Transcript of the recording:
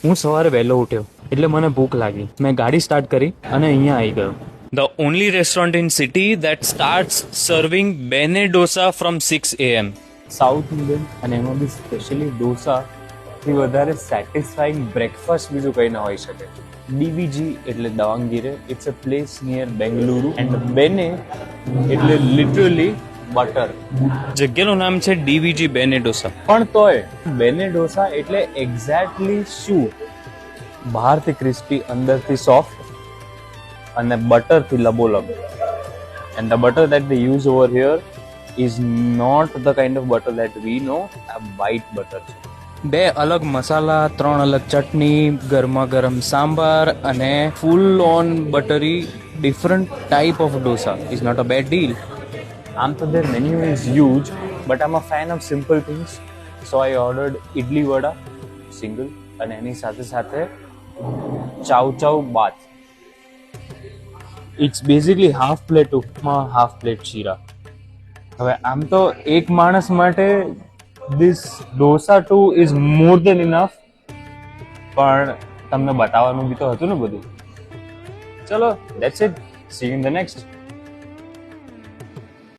હું સવારે વહેલો ઉઠ્યો એટલે મને ભૂખ લાગી. મેં ગાડી સ્ટાર્ટ કરી અને અહીંયા આવી ગયો. The only restaurant in city that starts serving bene dosa from 6 a.m. South Indian અને એમાં બી સ્પેશિયલી ડોસાથી વધારે સેટિસ્ફાઈંગ બ્રેકફાસ્ટ બીજું કંઈ ના હોઈ શકે. DVG એટલે Davangere. It's a place near Bengaluru and બેને એટલે લિટરલી બટર. જગ્યાનું નામ છે DVG બેને ડોસા. પણ તોય બેને ડોસા એટલે એક્ઝેક્ટલી શું? બહારથી ક્રિસ્પી, અંદરથી સોફ્ટ અને બટરથી લબોલબ. And the butter that they use over here is not the kind of butter that we know. આ white butter છે. 2 અલગ મસાલા, 3 અલગ ચટણી, ગરમા ગરમ સાંભાર અને full on buttery different type of dosa is not a bad deal. આમ તો their menu is huge, but I'm a fan of simple things. So I ordered idli vada single અને એની સાથે સાથે ચાવ ચાવ બાત. It's basically half plate upma, half plate sheera. હવે આમ તો એક માણસ માટે this dosa too is more than enough, પણ તમને બતાવવાનું બી તો હતું ને બધું. ચલો, that's it. See you in the next.